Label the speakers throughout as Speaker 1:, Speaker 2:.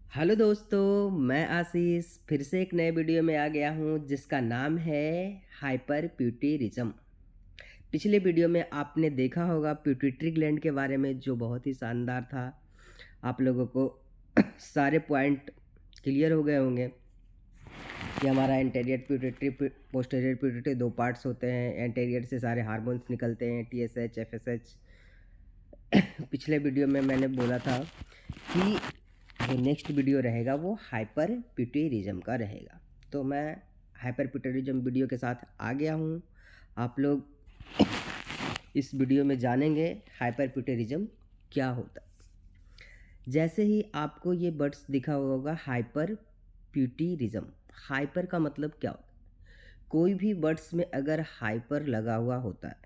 Speaker 1: Hello दोस्तों, मैं आशीष फिर से एक नए वीडियो में आ गया हूँ जिसका नाम है हाइपर प्यूटिरिज्म। पिछले वीडियो में आपने देखा होगा प्यूटिटरी ग्लैंड के बारे में जो बहुत ही शानदार था। आप लोगों को सारे पॉइंट क्लियर हो गए होंगे कि हमारा एंटेरियर प्यूटिटरी पोस्टीरियर प्यूटिटरी दो पार्ट्स होते हैं। एंटेरियर से सारे हार्मोन्स निकलते हैं, टीएसएच, एफएसएच। पिछले वीडियो में मैंने बोला था कि जो नेक्स्ट वीडियो रहेगा वो हाइपर प्यूटिरिज्म का रहेगा। तो मैं हाइपर प्यूटिरिज्म वीडियो के साथ आ गया हूँ। आप लोग इस वीडियो में जानेंगे हाइपर प्यूटिरिज्म क्या होता है। जैसे ही आपको ये वर्ड्स दिखा होगा हाइपर प्यूटिरिज्म, हाइपर का मतलब क्या होता है। कोई भी वर्ड्स में अगर हाइपर लगा हुआ होता है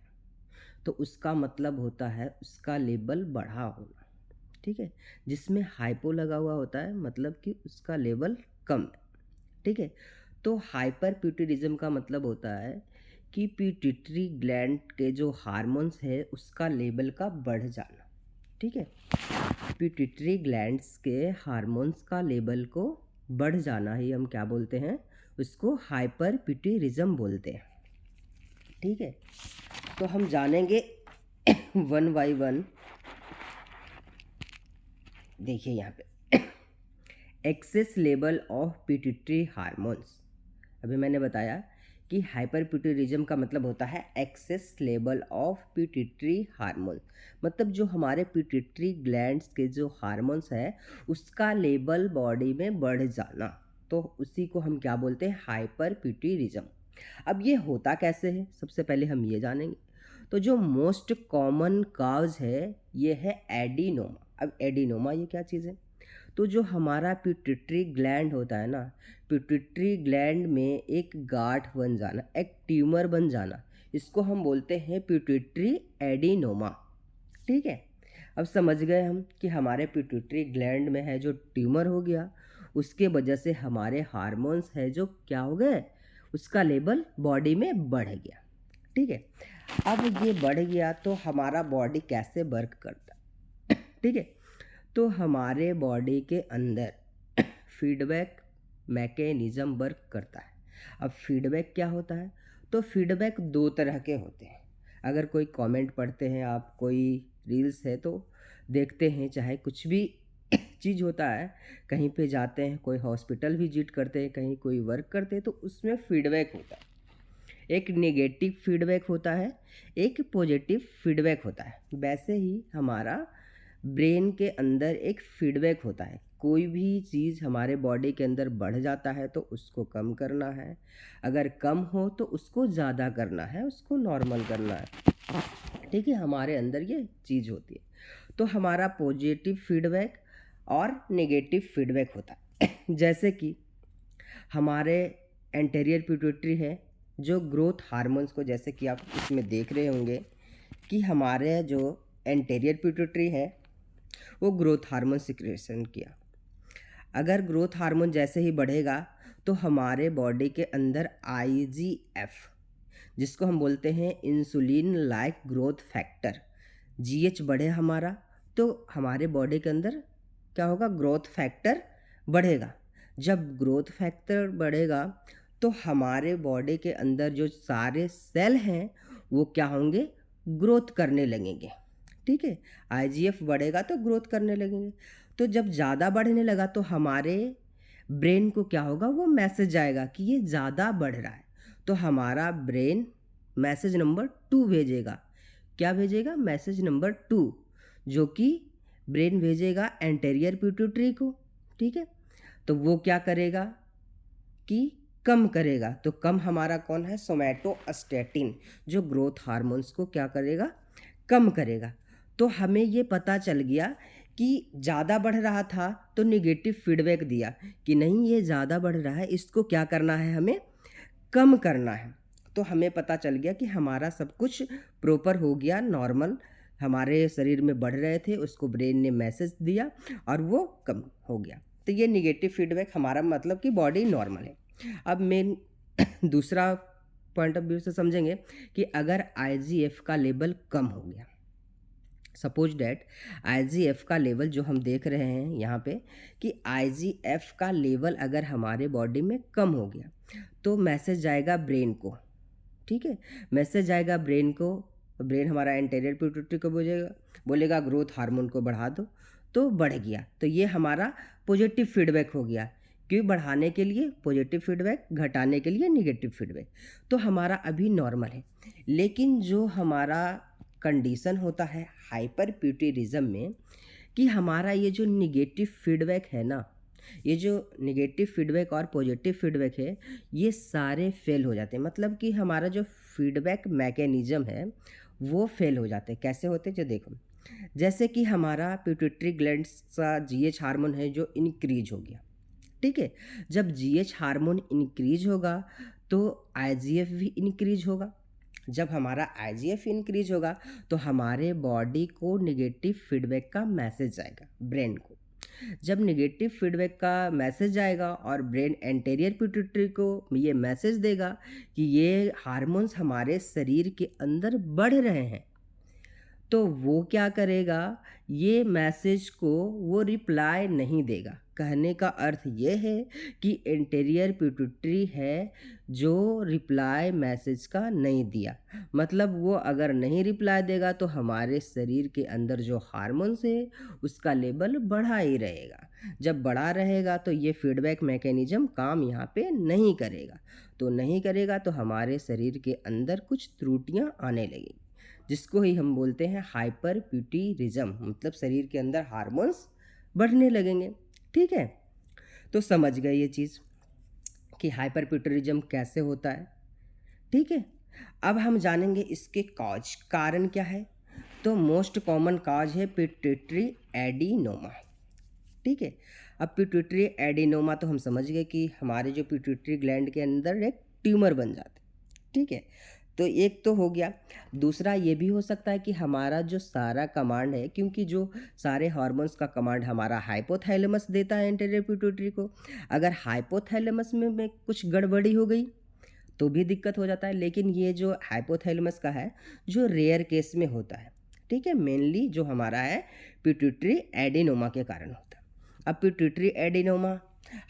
Speaker 1: तो उसका मतलब होता है उसका लेवल बढ़ा होना। ठीक है, जिसमें हाइपो लगा हुआ होता है मतलब कि उसका लेवल कम है। ठीक है, तो हाइपर प्यूटिरिज्म का मतलब होता है कि प्यूटिटरी ग्लैंड के जो हार्मोन्स है उसका लेवल का बढ़ जाना। ठीक है, प्यूटिटरी ग्लैंड्स के हार्मोन्स का लेवल को बढ़ जाना ही हम क्या बोलते हैं, उसको हाइपर प्यूटिरिज्म बोलते हैं। ठीक है, तो हम जानेंगे वन बाई वन। देखिए यहाँ पे excess level of pituitary hormones. अभी मैंने बताया कि हाइपर पिट्यूटरिज्म का मतलब होता है excess level of pituitary hormone, मतलब जो हमारे पिट्यूटरी ग्लैंड्स के जो हार्मोन्स है उसका लेवल बॉडी में बढ़ जाना। तो उसी को हम क्या बोलते हैं, हाइपर पिट्यूटरिज्म। अब ये होता कैसे है, सबसे पहले हम ये जानेंगे। तो जो मोस्ट कॉमन काज है ये है एडिनोमा। अब एडिनोमा ये क्या चीज़ है, तो जो हमारा पिट्यूटरी ग्लैंड होता है ना, पिट्यूटरी ग्लैंड में एक गांठ बन जाना, एक ट्यूमर बन जाना, इसको हम बोलते हैं पिट्यूटरी एडिनोमा। ठीक है, अब समझ गए हम कि हमारे पिट्यूटरी ग्लैंड में है जो ट्यूमर हो गया, उसके वजह से हमारे हार्मोन्स है जो क्या हो गए, उसका लेवल बॉडी में बढ़ गया। ठीक है, अब ये बढ़ गया तो हमारा बॉडी कैसे वर्क करता है। ठीक है, तो हमारे बॉडी के अंदर फीडबैक मैकेनिज़्म वर्क करता है। अब फीडबैक क्या होता है, तो फीडबैक दो तरह के होते हैं। अगर कोई कमेंट पढ़ते हैं आप, कोई रील्स है तो देखते हैं, चाहे कुछ भी चीज़ होता है, कहीं पे जाते हैं, कोई हॉस्पिटल विजिट करते हैं, कहीं कोई वर्क करते हैं, तो उसमें फीडबैक होता है। एक नेगेटिव फीडबैक होता है, एक पॉजिटिव फीडबैक होता है। वैसे ही हमारा ब्रेन के अंदर एक फीडबैक होता है। कोई भी चीज़ हमारे बॉडी के अंदर बढ़ जाता है तो उसको कम करना है, अगर कम हो तो उसको ज़्यादा करना है, उसको नॉर्मल करना है। ठीक है, हमारे अंदर ये चीज़ होती है। तो हमारा पॉजिटिव फीडबैक और नेगेटिव फीडबैक होता है। जैसे कि हमारे एंटेरियर पिट्यूटरी है जो ग्रोथ हार्मोन्स को, जैसे कि आप इसमें देख रहे होंगे कि हमारे जो एंटेरियर पिट्यूटरी है वो ग्रोथ हार्मोन सिक्रेशन किया। अगर ग्रोथ हार्मोन जैसे ही बढ़ेगा तो हमारे बॉडी के अंदर आईजीएफ, जिसको हम बोलते हैं insulin like growth factor, GH बढ़े हमारा, तो हमारे बॉडी के अंदर क्या होगा, ग्रोथ फैक्टर बढ़ेगा। जब ग्रोथ फैक्टर बढ़ेगा तो हमारे बॉडी के अंदर जो सारे सेल हैं वो क्या होंगे, ग्रोथ करने लगेंगे। ठीक है, आईजीएफ बढ़ेगा तो ग्रोथ करने लगेंगे। तो जब ज़्यादा बढ़ने लगा तो हमारे ब्रेन को क्या होगा, वो मैसेज आएगा कि ये ज़्यादा बढ़ रहा है। तो हमारा ब्रेन मैसेज नंबर 2 भेजेगा। क्या भेजेगा, मैसेज नंबर 2, जो कि ब्रेन भेजेगा एंटेरियर पिट्यूटरी को। ठीक है, तो वो क्या करेगा कि कम करेगा। तो कम हमारा कौन है, सोमैटोस्टैटिन, जो ग्रोथ हार्मोन्स को क्या करेगा, कम करेगा। तो हमें ये पता चल गया कि ज़्यादा बढ़ रहा था तो निगेटिव फीडबैक दिया कि नहीं ये ज़्यादा बढ़ रहा है, इसको क्या करना है, हमें कम करना है। तो हमें पता चल गया कि हमारा सब कुछ प्रॉपर हो गया, नॉर्मल हमारे शरीर में बढ़ रहे थे, उसको ब्रेन ने मैसेज दिया और वो कम हो गया। तो ये निगेटिव फीडबैक हमारा मतलब कि बॉडी नॉर्मल है। अब मेन दूसरा पॉइंट ऑफ व्यू से समझेंगे कि अगर आईजीएफ का लेवल कम हो गया, सपोज डैट आईजीएफ का लेवल जो हम देख रहे हैं यहाँ पे, कि आईजीएफ का लेवल अगर हमारे बॉडी में कम हो गया तो मैसेज जाएगा ब्रेन को, ठीक है। मैसेज जाएगा ब्रेन को, ब्रेन हमारा एंटेरियर पिट्यूटरी को बोलेगा ग्रोथ हार्मोन को बढ़ा दो, तो बढ़ गया, तो ये हमारा पॉजिटिव फीडबैक हो गया। क्यों? बढ़ाने के लिए पॉजिटिव फीडबैक, घटाने के लिए नेगेटिव फीडबैक, तो हमारा अभी नॉर्मल है। लेकिन जो हमारा कंडीशन होता है हाइपरप्यूटिरिज्म में, कि हमारा ये जो निगेटिव फीडबैक है ना, ये जो निगेटिव फीडबैक और पॉजिटिव फीडबैक है, ये सारे फेल हो जाते हैं। मतलब कि हमारा जो फीडबैक मैकेनिज्म है वो फेल हो जाते हैं। कैसे होते हैं? जो देखो, जैसे कि हमारा पिट्यूटरी ग्लैंड का जीएच हार्मोन है जो इंक्रीज हो गया, ठीक है। जब जीएच हार्मोन इंक्रीज होगा तो आईजीएफ भी इंक्रीज होगा। जब हमारा आईजीएफ इंक्रीज होगा तो हमारे बॉडी को निगेटिव फीडबैक का मैसेज आएगा ब्रेन को। जब निगेटिव फीडबैक का मैसेज आएगा और ब्रेन एंटेरियर पिट्यूटरी को ये मैसेज देगा कि ये हार्मोन्स हमारे शरीर के अंदर बढ़ रहे हैं, तो वो क्या करेगा, ये मैसेज को वो रिप्लाई नहीं देगा। कहने का अर्थ ये है कि एंटेरियर पिट्यूटरी है जो रिप्लाई मैसेज का नहीं दिया। मतलब वो अगर नहीं रिप्लाई देगा तो हमारे शरीर के अंदर जो हार्मोन्स है उसका लेवल बढ़ा ही रहेगा। जब बढ़ा रहेगा तो ये फीडबैक मैकेनिज्म काम यहाँ पे नहीं करेगा, तो नहीं करेगा तो हमारे शरीर के अंदर कुछ त्रुटियाँ आने लगेगी, जिसको ही हम बोलते हैं हाइपरप्यूटिरिज्म। मतलब शरीर के अंदर हार्मोन्स बढ़ने लगेंगे, ठीक है। तो समझ गए ये चीज़ कि हाइपरप्यूटिरिज्म कैसे होता है, ठीक है। अब हम जानेंगे इसके कॉज, कारण क्या है। तो मोस्ट कॉमन कॉज है पिट्यूटरी एडिनोमा, ठीक है। अब पिट्यूटरी एडिनोमा तो हम समझ गए कि हमारे जो पिट्यूटरी ग्लैंड के अंदर एक ट्यूमर बन जाते, ठीक है। तो एक तो हो गया। दूसरा ये भी हो सकता है कि हमारा जो सारा कमांड है, क्योंकि जो सारे हार्मोन्स का कमांड हमारा हाइपोथैलेमस देता है एंटेरियर पिट्यूटरी को, अगर हाइपोथैलेमस में कुछ गड़बड़ी हो गई तो भी दिक्कत हो जाता है। लेकिन ये जो हाइपोथैलेमस का है जो रेयर केस में होता है, ठीक है, मेनली जो हमारा है पिट्यूटरी एडिनोमा के कारण होता है। अब पिट्यूटरी एडिनोमा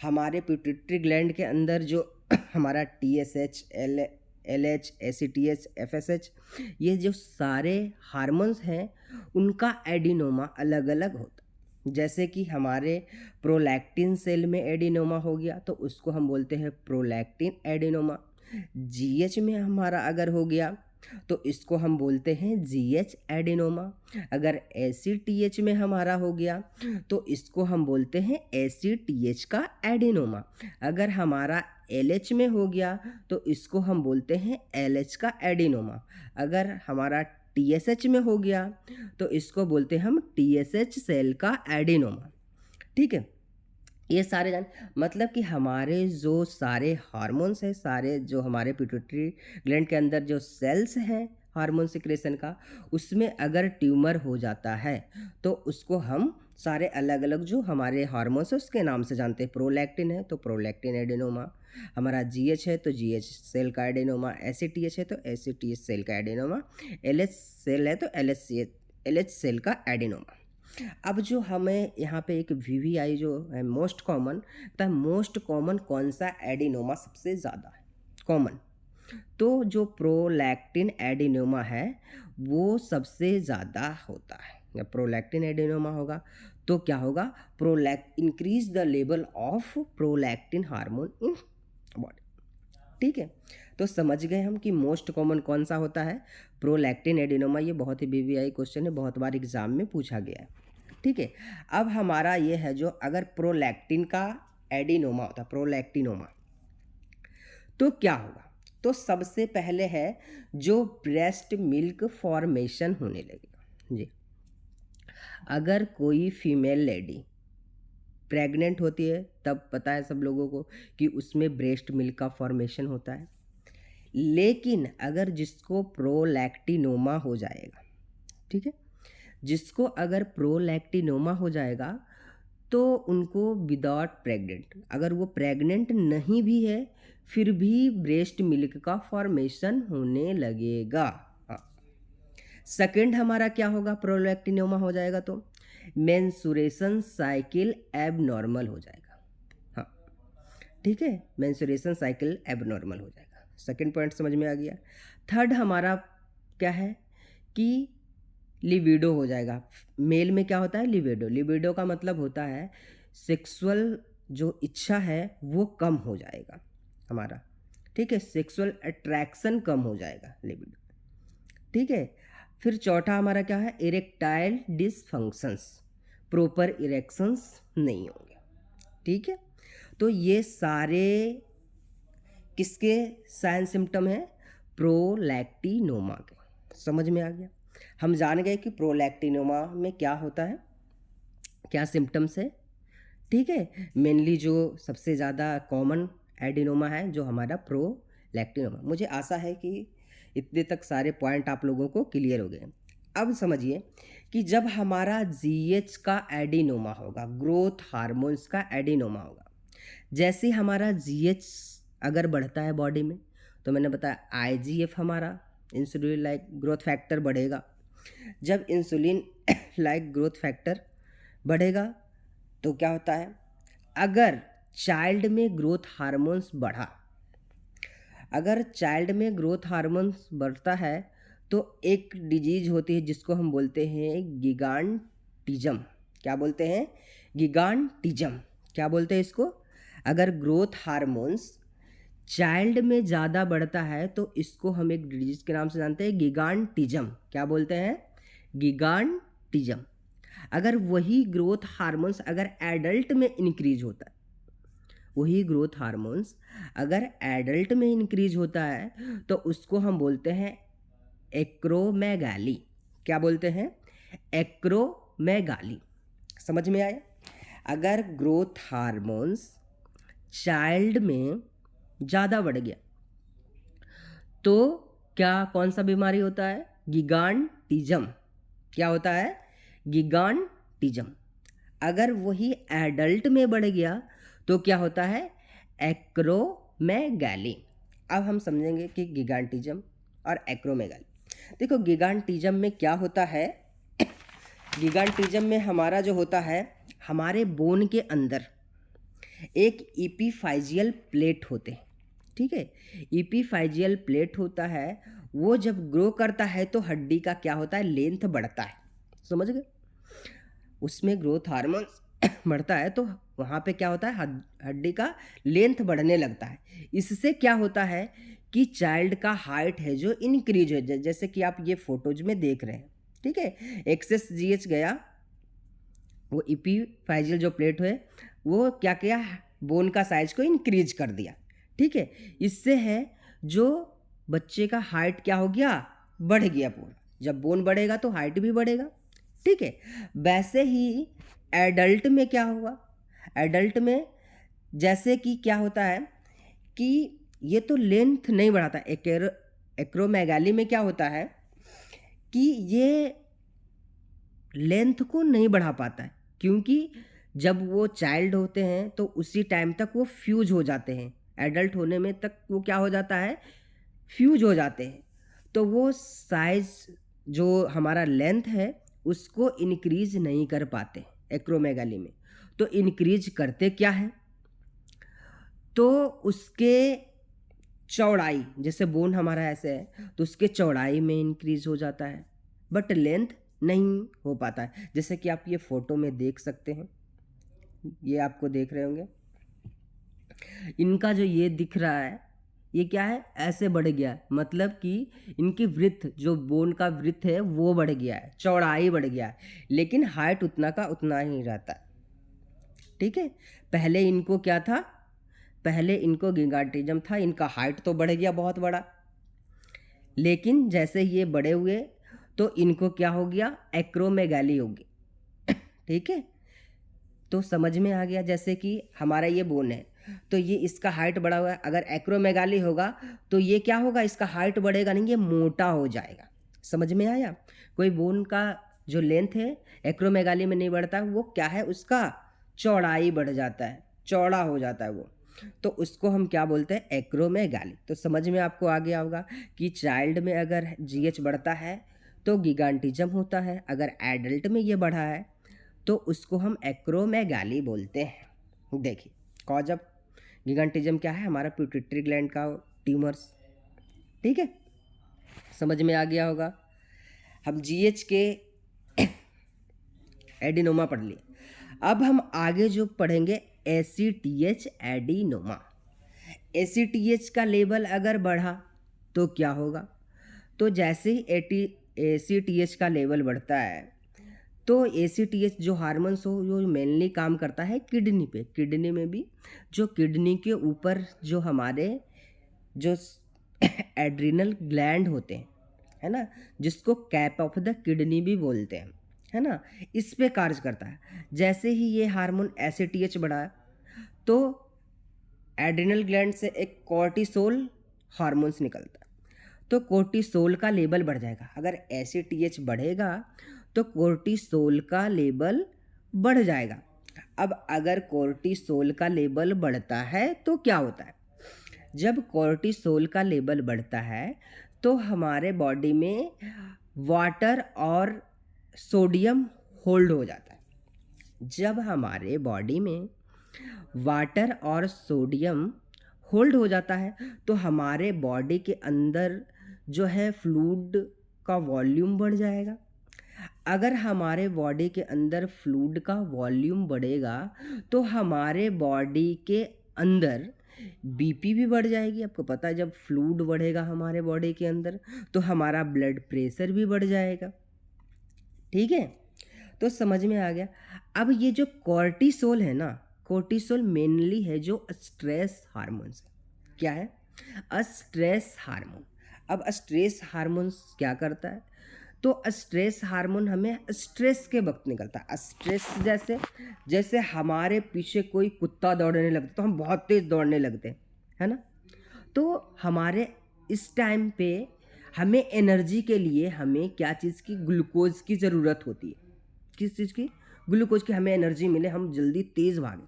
Speaker 1: हमारे पिट्यूटरी ग्लैंड के अंदर जो हमारा टीएसएच, एलएच, एसीटीएच, एफएसएच, ये जो सारे हार्मोन्स हैं उनका एडिनोमा अलग अलग होता है। जैसे कि हमारे प्रोलैक्टिन सेल में एडिनोमा हो गया तो उसको हम बोलते हैं प्रोलैक्टिन एडिनोमा। जीएच में हमारा अगर हो गया तो इसको हम बोलते हैं जीएच एडिनोमा। अगर एसीटीएच में हमारा हो गया तो इसको हम बोलते हैं एसीटीएच का एडिनोमा। अगर हमारा एलएच में हो गया तो इसको हम बोलते हैं एलएच का एडिनोमा। अगर हमारा टीएसएच में हो गया तो इसको बोलते हैं हम टीएसएच सेल का एडिनोमा, ठीक है। ये सारे जान, मतलब कि हमारे जो सारे हार्मोन्स हैं, सारे जो हमारे पिट्यूटरी ग्लैंड के अंदर जो सेल्स हैं हार्मोन सिक्रेशन का, उसमें अगर ट्यूमर हो जाता है तो उसको हम सारे अलग अलग जो हमारे हार्मोन्स है उसके नाम से जानते हैं। प्रोलैक्टिन है तो प्रोलैक्टिन एडिनोमा, हमारा जीएच है तो जीएच सेल का एडिनोमा, एसीटीएच है तो एसीटीएच सेल का एडिनोमा, एलएच सेल है तो एलएच सेल का एडिनोमा। अब जो हमें यहाँ पे एक वीवीआई जो है मोस्ट कॉमन, तो मोस्ट कॉमन कौन सा एडिनोमा सबसे ज़्यादा है कॉमन, तो जो प्रोलैक्टिन एडिनोमा है वो सबसे ज़्यादा होता है। जब प्रोलैक्टिन एडिनोमा होगा तो क्या होगा, increase the level of prolactin hormone in body, ठीक है। तो समझ गए हम कि मोस्ट कॉमन कौन सा होता है, प्रोलैक्टिन एडिनोमा। ये बहुत ही वीवीआई क्वेश्चन है, बहुत बार एग्जाम में पूछा गया है, ठीक है। अब हमारा ये है जो अगर प्रोलैक्टिन का एडिनोमा होता है, प्रोलैक्टिनोमा, तो क्या होगा। तो सबसे पहले है जो ब्रेस्ट मिल्क फॉर्मेशन होने लगेगा जी। अगर कोई फीमेल लेडी प्रेग्नेंट होती है तब पता है सब लोगों को कि उसमें ब्रेस्ट मिल्क का फॉर्मेशन होता है। लेकिन अगर जिसको प्रोलैक्टिनोमा हो जाएगा, ठीक है, जिसको अगर प्रोलैक्टिनोमा हो जाएगा तो उनको विदाउट प्रेग्नेंट, अगर वो प्रेग्नेंट नहीं भी है फिर भी ब्रेस्ट मिल्क का फॉर्मेशन होने लगेगा। हाँ, सेकंड हमारा क्या होगा, प्रोलैक्टिनोमा हो जाएगा तो मेंसुरेशन साइकिल एबनॉर्मल हो जाएगा। हाँ ठीक है, मेंसुरेशन साइकिल एबनॉर्मल हो जाएगा। सेकंड पॉइंट समझ में आ गया। थर्ड हमारा क्या है कि लिबिडो हो जाएगा। मेल में क्या होता है, लिबिडो। लिबिडो का मतलब होता है सेक्सुअल जो इच्छा है वो कम हो जाएगा हमारा, ठीक है, सेक्सुअल अट्रैक्शन कम हो जाएगा, लिबिडो, ठीक है। फिर चौथा हमारा क्या है, इरेक्टाइल डिसफंक्शंस, प्रॉपर इरेक्शंस नहीं होंगे, ठीक है। तो ये सारे किसके साइन सिम्टम हैं, प्रोलैक्टिनोमा के। समझ में आ गया, हम जान गए कि प्रोलैक्टिनोमा में क्या होता है, क्या सिम्टम्स है, ठीक है। मेनली जो सबसे ज़्यादा कॉमन एडिनोमा है जो हमारा प्रोलैक्टिनोमा। मुझे आशा है कि इतने तक सारे पॉइंट आप लोगों को क्लियर हो गए। अब समझिए कि जब हमारा जीएच का एडिनोमा होगा, ग्रोथ हार्मोन्स का एडिनोमा होगा, जैसे हमारा जीएच अगर बढ़ता है बॉडी में तो मैंने बताया आईजीएफ हमारा इंसुलिन लाइक ग्रोथ फैक्टर बढ़ेगा। जब इंसुलिन लाइक ग्रोथ फैक्टर बढ़ेगा तो क्या होता है, अगर चाइल्ड में ग्रोथ हार्मोन्स बढ़ा, अगर चाइल्ड में ग्रोथ हार्मोन्स बढ़ता है तो एक डिजीज होती है जिसको हम बोलते हैं गिगांटिज्म। क्या बोलते हैं, गिगांटिज्म। क्या बोलते हैं इसको, अगर ग्रोथ हार्मोन्स चाइल्ड में ज़्यादा बढ़ता है तो इसको हम एक डिजीज के नाम से जानते हैं गिगांटिज्म। क्या बोलते हैं, गिगांटिज्म। अगर वही ग्रोथ हार्मोन्स अगर एडल्ट में इंक्रीज होता है, वही ग्रोथ हार्मोन्स अगर एडल्ट में इंक्रीज होता है तो उसको हम बोलते हैं एक्रोमेगाली। क्या बोलते हैं, एक्रोमेगाली। समझ में आया, अगर ग्रोथ हार्मोन्स चाइल्ड में ज़्यादा बढ़ गया तो क्या, कौन सा बीमारी होता है, गिगांटिज्म। क्या होता है, गिगांटिज्म। अगर वही एडल्ट में बढ़ गया तो क्या होता है, एक्रोमेगाली। अब हम समझेंगे कि गिगांटिज्म और एक्रोमेगाली। देखो गिगांटिज्म में क्या होता है, गिगांटिज्म में हमारा जो होता है, हमारे बोन के अंदर एक इपीफाइजियल प्लेट होते हैं, ठीक है। इपीफाइजियल प्लेट होता है, वो जब ग्रो करता है तो हड्डी का क्या होता है, लेंथ बढ़ता है। समझ गए, उसमें ग्रोथ हार्मोन्स बढ़ता है तो वहाँ पे क्या होता है, हड्डी का लेंथ बढ़ने लगता है। इससे क्या होता है कि चाइल्ड का हाइट है जो इंक्रीज हो जाए, जैसे कि आप ये फोटोज में देख रहे हैं, ठीक है। एक्सेस जीएच गया, वो इपीफाइजियल जो प्लेट है वो क्या किया, बोन का साइज को इंक्रीज कर दिया, ठीक है। इससे है जो बच्चे का हाइट क्या हो गया, बढ़ गया पूरा। जब बोन बढ़ेगा तो हाइट भी बढ़ेगा, ठीक है। वैसे ही एडल्ट में क्या हुआ, एडल्ट में जैसे कि क्या होता है कि ये तो लेंथ नहीं बढ़ाता, एक्रोमेगाली में क्या होता है कि ये लेंथ को नहीं बढ़ा पाता है, क्योंकि जब वो चाइल्ड होते हैं तो उसी टाइम तक वो फ्यूज हो जाते हैं, एडल्ट होने में तक वो क्या हो जाता है, फ्यूज हो जाते हैं। तो वो साइज जो हमारा लेंथ है उसको इंक्रीज नहीं कर पाते एक्रोमेगाली में। तो इंक्रीज करते क्या है, तो उसके चौड़ाई, जैसे बोन हमारा ऐसे है तो उसके चौड़ाई में इंक्रीज हो जाता है, बट लेंथ नहीं हो पाता है। जैसे कि आप ये फोटो में देख सकते हैं, ये आपको देख रहे होंगे, इनका जो ये दिख रहा है ये क्या है, ऐसे बढ़ गया है, मतलब कि इनकी वृत्त, जो बोन का वृत्त है वो बढ़ गया है, चौड़ाई बढ़ गया है, लेकिन हाइट उतना का उतना ही रहता है, ठीक है। पहले इनको क्या था, पहले इनको गिगांटिज्म था, इनका हाइट तो बढ़ गया बहुत बड़ा, लेकिन जैसे ये बड़े हुए तो इनको क्या हो गया, एक्रोमेगाली हो गई, ठीक है। तो समझ में आ गया, जैसे कि हमारा ये बोन है तो ये इसका हाइट बढ़ा हुआ है, अगर एक्रोमेगाली होगा तो ये क्या होगा, इसका हाइट बढ़ेगा नहीं, ये मोटा हो जाएगा। समझ में आया, कोई बोन का जो लेंथ है एक्रोमेगाली में नहीं बढ़ता, वो क्या है, उसका चौड़ाई बढ़ जाता है, चौड़ा हो जाता है वो, तो उसको हम क्या बोलते हैं, एक्रोमेगाली। तो समझ में आपको आ गया होगा कि चाइल्ड में अगर जीएच बढ़ता है तो गिगांटिज्म होता है। अगर एडल्ट में ये बढ़ा है तो उसको हम एक्रोमेगाली बोलते हैं। देखिए कॉज ऑफ गिगांटिज्म क्या है, हमारा पिट्यूटरी ग्लैंड का ट्यूमर्स। ठीक है, समझ में आ गया होगा। हम जीएच के एडिनोमा पढ़ लिए। अब हम आगे जो पढ़ेंगे एसीटीएच एडिनोमा। एसीटीएच का लेवल अगर बढ़ा तो क्या होगा, तो जैसे ही एसीटीएच का लेवल बढ़ता है तो एसीटीएच जो हार्मोन्स हो जो मेनली काम करता है किडनी पे। किडनी में भी जो किडनी के ऊपर जो हमारे जो एड्रिनल ग्लैंड होते हैं, है ना, जिसको कैप ऑफ द किडनी भी बोलते हैं, है ना, इस पे कार्य करता है। जैसे ही ये हार्मोन एसीटीएच बढ़ा तो एड्रिनल ग्लैंड से एक कोर्टिसोल हार्मोन्स निकलता है, तो कोर्टिसोल का लेवल बढ़ जाएगा। अगर एसीटीएच बढ़ेगा तो कोर्टिसोल का लेवल बढ़ जाएगा। अब अगर कोर्टिसोल का लेवल बढ़ता है तो क्या होता है, जब कोर्टिसोल का लेवल बढ़ता है तो हमारे बॉडी में वाटर और सोडियम होल्ड हो जाता है। जब हमारे बॉडी में वाटर और सोडियम होल्ड हो जाता है तो हमारे बॉडी के अंदर जो है फ्लूइड का वॉल्यूम बढ़ जाएगा। अगर हमारे बॉडी के अंदर फ्लूइड का वॉल्यूम बढ़ेगा तो हमारे बॉडी के अंदर बीपी भी बढ़ जाएगी। आपको पता है जब फ्लूइड बढ़ेगा हमारे बॉडी के अंदर तो हमारा ब्लड प्रेशर भी बढ़ जाएगा। ठीक है, तो समझ में आ गया। अब ये जो कॉर्टिसोल है ना, कॉर्टिसोल मेनली है जो स्ट्रेस हार्मोन्स है। क्या है, स्ट्रेस हार्मोन। अब स्ट्रेस हार्मोन्स क्या करता है, तो स्ट्रेस हार्मोन हमें स्ट्रेस के वक्त निकलता है। स्ट्रेस जैसे जैसे हमारे पीछे कोई कुत्ता दौड़ने लगता तो हम बहुत तेज दौड़ने लगते हैं, है ना, तो हमारे इस टाइम पे हमें एनर्जी के लिए हमें क्या चीज़ की, ग्लूकोज की ज़रूरत होती है। किस चीज़ की, ग्लूकोज की, हमें एनर्जी मिले, हम जल्दी तेज़ भागें।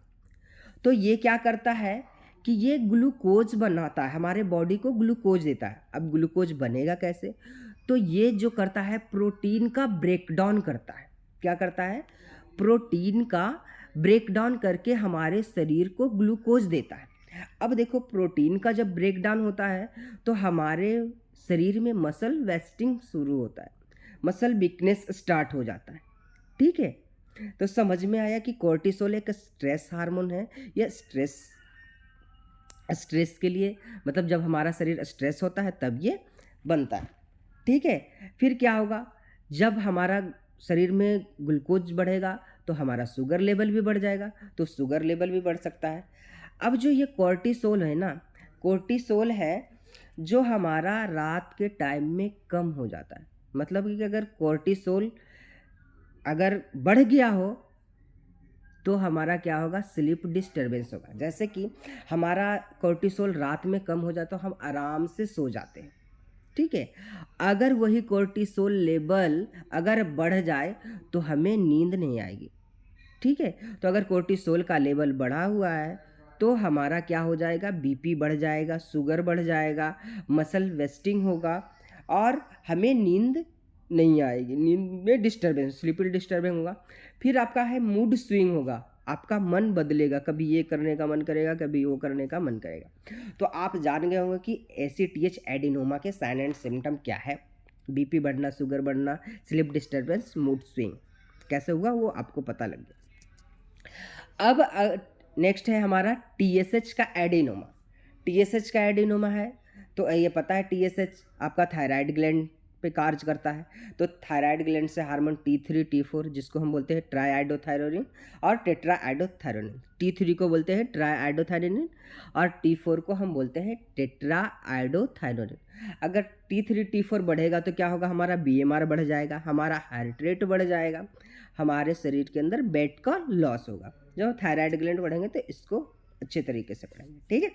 Speaker 1: तो ये क्या करता है कि ये ग्लूकोज बनाता है, हमारे बॉडी को ग्लूकोज देता है। अब ग्लूकोज बनेगा कैसे, तो ये जो करता है प्रोटीन का ब्रेकडाउन करता है। क्या करता है, प्रोटीन का ब्रेकडाउन करके हमारे शरीर को ग्लूकोज देता है। अब देखो प्रोटीन का जब ब्रेकडाउन होता है तो हमारे शरीर में मसल वेस्टिंग शुरू होता है, मसल वीकनेस स्टार्ट हो जाता है। ठीक है, तो समझ में आया कि कोर्टिसोल एक स्ट्रेस हार्मोन है। या स्ट्रेस के लिए मतलब जब हमारा शरीर स्ट्रेस होता है तब ये बनता है। ठीक है, फिर क्या होगा, जब हमारा शरीर में ग्लूकोज बढ़ेगा तो हमारा शुगर लेवल भी बढ़ जाएगा, तो शुगर लेवल भी बढ़ सकता है। अब जो ये कोर्टिसोल है ना, कोर्टिसोल है जो हमारा रात के टाइम में कम हो जाता है। मतलब कि अगर कोर्टिसोल अगर बढ़ गया हो तो हमारा क्या होगा, स्लीप डिस्टर्बेंस होगा। जैसे कि हमारा कोर्टिसोल रात में कम हो जाता तो हम आराम से सो जाते हैं। ठीक है, अगर वही कोर्टिसोल लेवल अगर बढ़ जाए तो हमें नींद नहीं आएगी। ठीक है, तो अगर कोर्टिसोल का लेवल बढ़ा हुआ है तो हमारा क्या हो जाएगा, बीपी बढ़ जाएगा, शुगर बढ़ जाएगा, मसल वेस्टिंग होगा और हमें नींद नहीं आएगी, नींद में डिस्टर्बेंस, स्लीपिंग डिस्टर्बेंस होगा। फिर आपका है मूड स्विंग होगा, आपका मन बदलेगा, कभी ये करने का मन करेगा, कभी वो करने का मन करेगा। तो आप जान गए होंगे कि एसीटीएच एडिनोमा के साइन एंड सिम्टम क्या है, बीपी बढ़ना, शुगर बढ़ना, स्लीप डिस्टर्बेंस, मूड स्विंग। कैसे हुआ वो आपको पता लग गया। अब नेक्स्ट है हमारा टीएसएच का एडिनोमा। टीएसएच का एडिनोमा है तो ये पता है टीएसएच आपका थायराइड ग्लैंड पे कार्य करता है। तो थायराइड ग्लैंड से हार्मोन T3 T4 जिसको हम बोलते हैं ट्राइआइडोथायरोनिन और टेट्राआइडोथायरोनिन, T3 को बोलते हैं ट्राइआइडोथायरोनिन और T4 को हम बोलते हैं टेट्राआइडोथायरोनिन। अगर T3 T4 बढ़ेगा तो क्या होगा, हमारा BMR बढ़ जाएगा, हमारा हार्ट रेट बढ़ जाएगा, हमारे शरीर के अंदर वेट का लॉस होगा। जब थायराइड ग्लैंड बढ़ेंगे तो इसको अच्छे तरीके से पढ़ेंगे। ठीक है,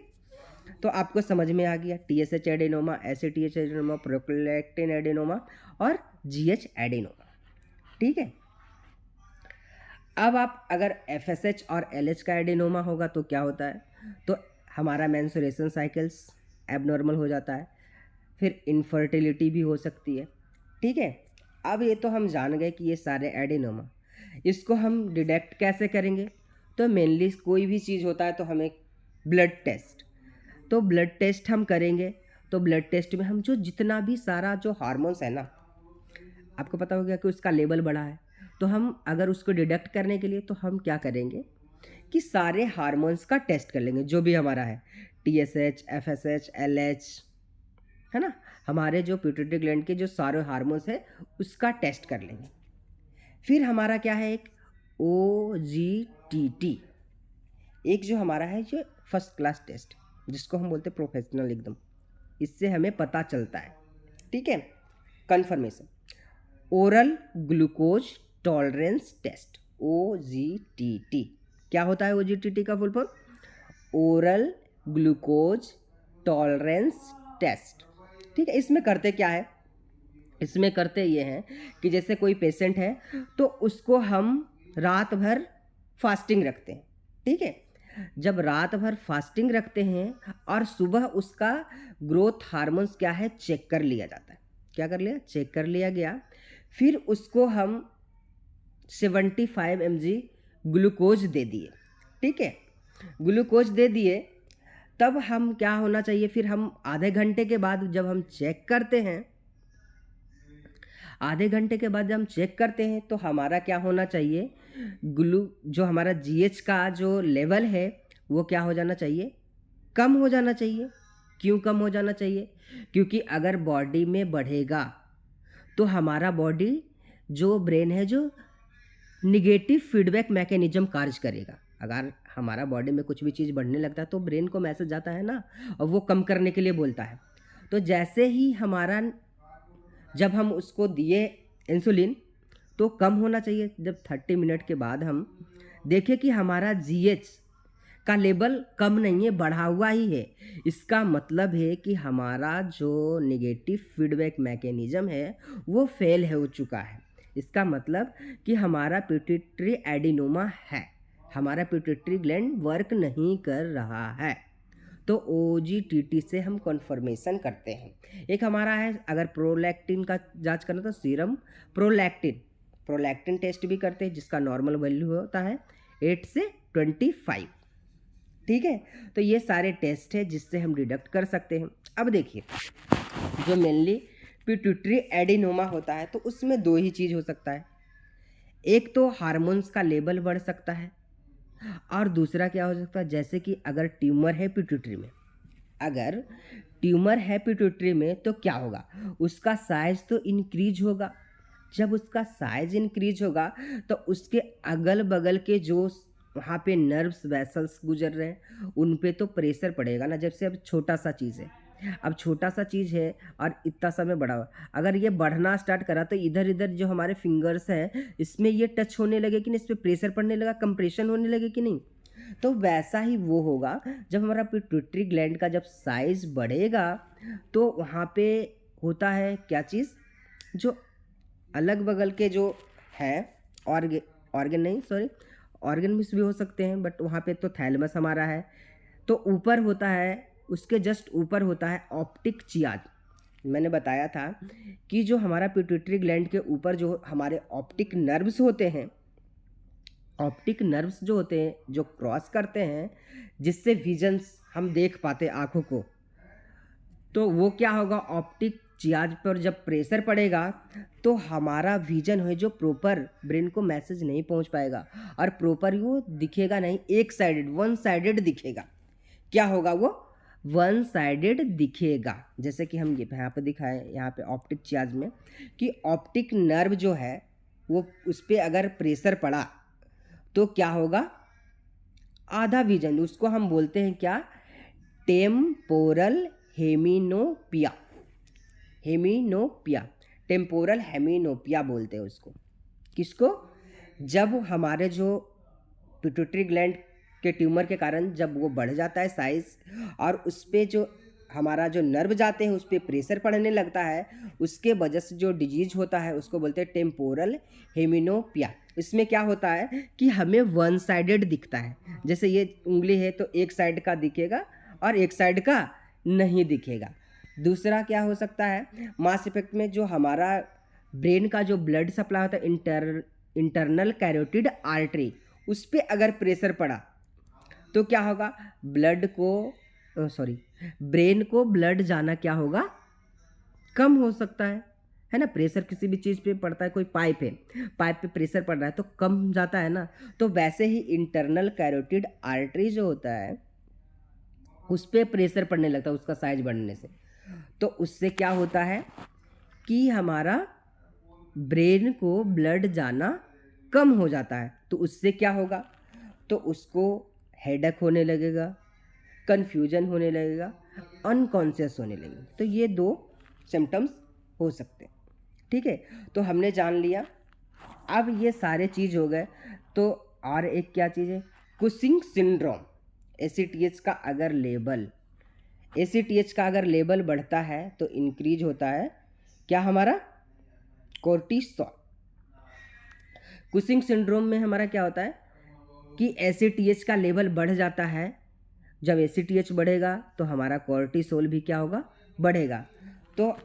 Speaker 1: तो आपको समझ में आ गया TSH adenoma, ACTH adenoma, prolactin adenoma और जीएच एडिनोमा। ठीक है, अब आप अगर एफएसएच और एलएच का एडिनोमा होगा तो क्या होता है, तो हमारा मेंस्ट्रुएशन साइकिल्स एबनॉर्मल हो जाता है, फिर इनफर्टिलिटी भी हो सकती है। ठीक है, अब ये तो हम जान गए कि ये सारे एडिनोमा, इसको हम डिटेक्ट कैसे करेंगे? तो मेनली कोई भी चीज़ होता है तो हमें ब्लड टेस्ट, तो ब्लड टेस्ट हम करेंगे। तो ब्लड टेस्ट में हम जो जितना भी सारा जो हार्मोन्स है ना, आपको पता हो गया कि उसका लेवल बढ़ा है, तो हम अगर उसको डिटेक्ट करने के लिए तो हम क्या करेंगे कि सारे हार्मोन्स का टेस्ट कर लेंगे, जो भी हमारा है, TSH, FSH, LH, है ना, हमारे जो पिट्यूटरी ग्लैंड के जो सारे हार्मोन्स है उसका टेस्ट कर लेंगे। फिर हमारा क्या है, एक OGTT, एक जो हमारा है जो फर्स्ट क्लास टेस्ट, जिसको हम बोलते हैं प्रोफेशनल एकदम, इससे हमें पता चलता है, ठीक है, confirmation. Oral glucose tolerance test, OGTT, क्या होता है OGTT का full form? Oral glucose tolerance test, ठीक है। इसमें करते क्या है, इसमें करते ये हैं कि जैसे कोई पेशेंट है तो उसको हम रात भर फास्टिंग रखते हैं, ठीक है। जब रात भर फास्टिंग रखते हैं और सुबह उसका ग्रोथ हार्मोन्स क्या है चेक कर लिया जाता है, क्या कर लिया, चेक कर लिया गया, फिर उसको हम 75 mg ग्लूकोज दे दिए, ठीक है, ग्लूकोज दे दिए। तब हम क्या होना चाहिए, फिर हम आधे घंटे के बाद जब हम चेक करते हैं, आधे घंटे के बाद जब हम चेक करते हैं तो हमारा क्या होना चाहिए, जो हमारा GH का जो लेवल है वो क्या हो जाना चाहिए, कम हो जाना चाहिए। क्यों कम हो जाना चाहिए? क्योंकि अगर बॉडी में बढ़ेगा तो हमारा बॉडी जो ब्रेन है जो निगेटिव फीडबैक मैकेनिज्म कार्य करेगा। अगर हमारा बॉडी में कुछ भी चीज़ बढ़ने लगता है तो ब्रेन को मैसेज जाता है ना, और वो कम करने के लिए बोलता है। तो जैसे ही हमारा, जब हम उसको दिए इंसुलिन तो कम होना चाहिए। जब 30 मिनट के बाद हम देखें कि हमारा GH का लेवल कम नहीं है, बढ़ा हुआ ही है, इसका मतलब है कि हमारा जो नेगेटिव फीडबैक मैकेनिज्म है वो फेल हो चुका है। इसका मतलब कि हमारा पिट्यूटरी एडिनोमा है, हमारा पिट्यूटरी ग्लैंड वर्क नहीं कर रहा है। तो OGTT से हम कन्फर्मेशन करते हैं। एक हमारा है, अगर प्रोलैक्टिन का जांच करना तो सीरम प्रोलैक्टिन टेस्ट भी करते हैं, जिसका नॉर्मल वैल्यू होता है 8 से 25, ठीक है। तो ये सारे टेस्ट है जिससे हम डिडक्ट कर सकते हैं। अब देखिए, जो मेनली पिट्यूटरी एडिनोमा होता है तो उसमें दो ही चीज़ हो सकता है, एक तो हार्मोन्स का लेवल बढ़ सकता है, और दूसरा क्या हो सकता है, जैसे कि अगर ट्यूमर है पिट्यूटरी में, अगर ट्यूमर है पिट्यूटरी में तो क्या होगा, उसका साइज तो इंक्रीज होगा। जब उसका साइज इंक्रीज होगा तो उसके अगल बगल के जो वहाँ पे नर्व्स वेसल्स गुजर रहे हैं उन पे तो प्रेशर पड़ेगा ना। जब से अब छोटा सा चीज़ है, अब छोटा सा चीज़ है और इतना समय बढ़ा हुआ, अगर ये बढ़ना स्टार्ट करा तो इधर इधर जो हमारे फिंगर्स हैं इसमें ये टच होने लगे कि नहीं, इस पर प्रेशर पड़ने लगा, कंप्रेशन होने लगे कि नहीं। तो वैसा ही वो होगा, जब हमारा पिट्यूटरी ग्लैंड का जब साइज बढ़ेगा तो वहाँ पे होता है क्या चीज़, जो अलग बगल के जो है ऑर्गन नहीं, सॉरी, ऑर्गन मिस भी हो सकते हैं, बट वहाँ पे तो थैलेमस हमारा है, तो ऊपर होता है, उसके जस्ट ऊपर होता है ऑप्टिक चियाज। मैंने बताया था कि जो हमारा पिट्यूटरी ग्लैंड के ऊपर जो हमारे ऑप्टिक नर्व्स होते हैं, ऑप्टिक नर्व्स जो होते हैं जो क्रॉस करते हैं जिससे विजन्स हम देख पाते आँखों को, तो वो क्या होगा, ऑप्टिक चियाज पर जब प्रेशर पड़ेगा तो हमारा विजन है जो प्रॉपर ब्रेन को मैसेज नहीं पहुंच पाएगा और प्रॉपर वो दिखेगा नहीं, एक साइडेड, वन साइडेड दिखेगा। क्या होगा, वो वन साइडेड दिखेगा। जैसे कि हम ये यहाँ पे दिखाएं, यहाँ पे ऑप्टिक चियाज में कि ऑप्टिक नर्व जो है वो उस पर अगर प्रेशर पड़ा तो क्या होगा, आधा विजन, उसको हम बोलते हैं क्या, टेम्पोरल हेमिनोपिया, हेमिनोपिया, टेम्पोरल हेमिनोपिया बोलते हैं उसको। किसको, जब हमारे जो पिट्यूटरी ग्लैंड के ट्यूमर के कारण जब वो बढ़ जाता है साइज और उस पर जो हमारा जो नर्व जाते हैं उस पर प्रेशर पड़ने लगता है, उसके वजह से जो डिजीज होता है उसको बोलते हैं टेम्पोरल हेमिनोपिया। इसमें क्या होता है कि हमें वन साइडेड दिखता है, जैसे ये उंगली है तो एक साइड का दिखेगा और एक साइड का नहीं दिखेगा। दूसरा क्या हो सकता है, मास इफेक्ट में जो हमारा ब्रेन का जो ब्लड सप्लाई होता है इंटरनल कैरोटिड आर्टरी, उस पर अगर प्रेशर पड़ा तो क्या होगा, ब्लड को ब्रेन को ब्लड जाना क्या होगा, कम हो सकता है ना। प्रेशर किसी भी चीज़ पे पड़ता है, कोई पाइप है, पाइप पे प्रेशर पड़ रहा है तो कम जाता है ना। तो वैसे ही इंटरनल कैरोटिड आर्टरी जो होता है उस पर प्रेशर पड़ने लगता है उसका साइज बढ़ने से। तो उससे क्या होता है कि हमारा ब्रेन को ब्लड जाना कम हो जाता है। तो उससे क्या होगा, तो उसको हेडेक होने लगेगा, कन्फ्यूजन होने लगेगा, अनकॉन्शियस होने लगेगा। तो ये दो सिम्टम्स हो सकते हैं। ठीक है, तो हमने जान लिया। अब ये सारे चीज़ हो गए, तो और एक क्या चीज़ है, कुशिंग सिंड्रोम। एसीटीएच का अगर लेवल बढ़ता है तो इंक्रीज होता है क्या, हमारा कोर्टिसोल। कुशिंग सिंड्रोम में हमारा क्या होता है कि एसीटीएच का लेवल बढ़ जाता है। जब एसीटीएच बढ़ेगा तो हमारा कोर्टिसोल भी क्या होगा, बढ़ेगा। तो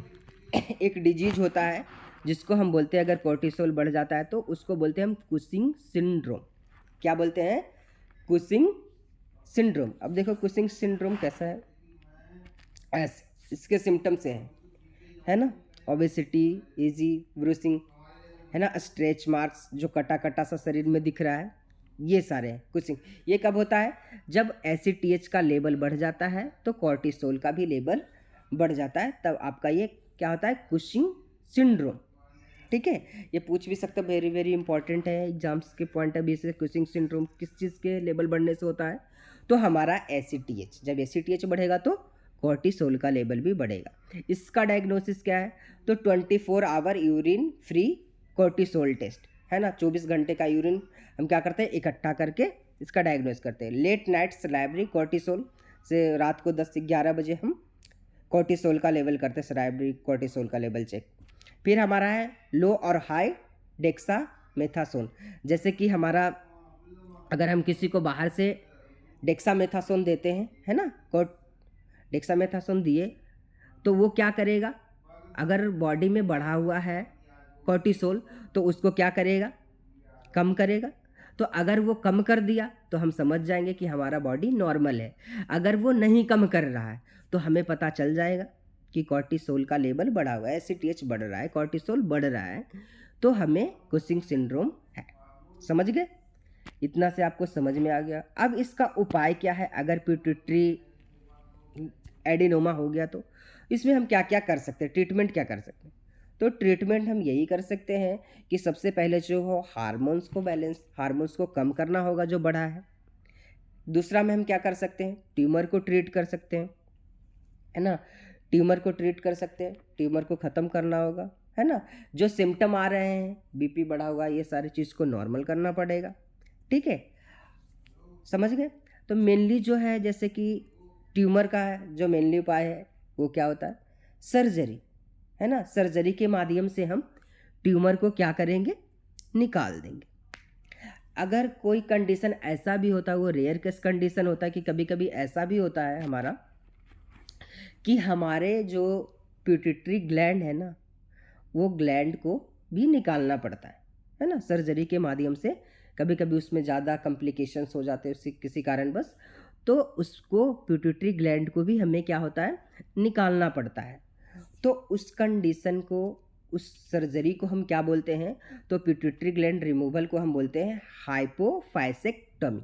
Speaker 1: एक डिजीज होता है जिसको हम बोलते हैं, अगर कोर्टिसोल बढ़ जाता है तो उसको बोलते हैं हम कुशिंग सिंड्रोम। क्या बोलते हैं, कुशिंग सिंड्रोम। अब देखो कुशिंग सिंड्रोम कैसा है, ऐसे इसके सिम्टम्स से है ना, ओबेसिटी, इजी ब्रूसिंग, है ना, स्ट्रेच मार्क्स, जो कटा कटा सा शरीर में दिख रहा है, ये सारे हैं कुशिंग। ये कब होता है, जब एसीटीएच का लेवल बढ़ जाता है तो कोर्टिसोल का भी लेवल बढ़ जाता है, तब आपका ये क्या होता है, कुशिंग सिंड्रोम। ठीक है, ये पूछ भी सकते, वेरी वेरी इंपॉर्टेंट है एग्जाम्स के पॉइंट ऑफ व्यू से। कुशिंग सिंड्रोम किस चीज़ के लेवल बढ़ने से होता है, तो हमारा एसीटीएच, जब एसीटीएच बढ़ेगा तो कोर्टिसोल का लेवल भी बढ़ेगा। इसका डायग्नोसिस क्या है, तो 24 hour urine free cortisol test, है ना, 24 घंटे का यूरिन हम क्या करते हैं, इकट्ठा करके इसका डायग्नोस करते हैं। लेट नाइट सलाइवरी कोर्टिसोल से, रात को 10 से 11 बजे हम कोर्टिसोल का लेवल करते हैं, सलाइवरी कोर्टिसोल का लेवल चेक। फिर हमारा है लो और हाई डेक्सामेथासोन। जैसे कि हमारा, अगर हम किसी को बाहर से डेक्सामेथासोन देते हैं, है ना, डेक्सामेथासोन दिए तो वो क्या करेगा, अगर बॉडी में बढ़ा हुआ है कोर्टिसोल तो उसको क्या करेगा, कम करेगा। तो अगर वो कम कर दिया तो हम समझ जाएंगे कि हमारा बॉडी नॉर्मल है। अगर वो नहीं कम कर रहा है तो हमें पता चल जाएगा कि कोर्टिसोल का लेवल बढ़ा हुआ है, एसीटीएच बढ़ रहा है, कोर्टिसोल बढ़ रहा है, तो हमें कुशिंग सिंड्रोम है। समझ गए, इतना से आपको समझ में आ गया। अब इसका उपाय क्या है, अगर पिट्यूटरी एडिनोमा हो गया तो इसमें हम क्या क्या कर सकते हैं, ट्रीटमेंट क्या कर सकते हैं। तो ट्रीटमेंट हम यही कर सकते हैं कि सबसे पहले जो हो हार्मोन्स को बैलेंस, हार्मोन्स को कम करना होगा जो बढ़ा है। दूसरा में हम क्या कर सकते हैं, ट्यूमर को ट्रीट कर सकते हैं, है ना, ट्यूमर को ट्रीट कर सकते हैं, ट्यूमर को ख़त्म करना होगा, है ना। जो सिम्टम आ रहे हैं, बीपी बढ़ा हुआ, ये सारी चीज़ को नॉर्मल करना पड़ेगा। ठीक है, समझ गए। तो मेनली जो है, जैसे कि ट्यूमर का जो मेनली उपाय है वो क्या होता है, सर्जरी, है ना। सर्जरी के माध्यम से हम ट्यूमर को क्या करेंगे, निकाल देंगे। अगर कोई कंडीशन ऐसा भी होता है, वो रेयर केस कंडीशन होता है कि कभी कभी ऐसा भी होता है हमारा कि हमारे जो पिट्यूटरी ग्लैंड है ना, वो ग्लैंड को भी निकालना पड़ता है ना, सर्जरी के माध्यम से। कभी कभी उसमें ज़्यादा कॉम्प्लिकेशंस हो जाते हैं उससे किसी कारणवश, तो उसको पिट्यूटरी ग्लैंड को भी हमें क्या होता है, निकालना पड़ता है। तो उस कंडीशन को, उस सर्जरी को हम क्या बोलते हैं, तो पिट्यूटरी ग्लैंड रिमूवल को हम बोलते हैं हाइपोफाइसेक्टमी।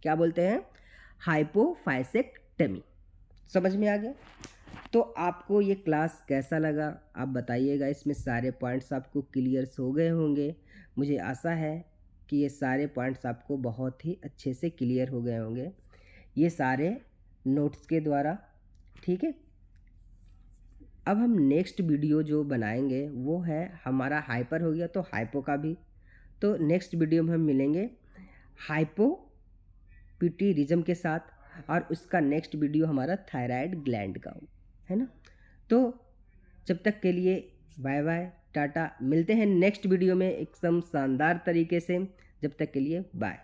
Speaker 1: क्या बोलते हैं, हाइपोफाइसेक्टमी। समझ में आ गया। तो आपको ये क्लास कैसा लगा आप बताइएगा, इसमें सारे पॉइंट्स आपको क्लियर हो गए होंगे। मुझे आशा है कि ये सारे पॉइंट्स आपको बहुत ही अच्छे से क्लियर हो गए होंगे, ये सारे नोट्स के द्वारा। ठीक है, अब हम नेक्स्ट वीडियो जो बनाएंगे वो है हमारा हाइपर हो गया तो हाइपो का भी। तो नेक्स्ट वीडियो में हम मिलेंगे हाइपोपिट्यूटिज्म के साथ, और उसका नेक्स्ट वीडियो हमारा थायराइड ग्लैंड का है ना। तो जब तक के लिए बाय बाय, टाटा, मिलते हैं नेक्स्ट वीडियो में एकदम शानदार तरीके से। जब तक के लिए बाय।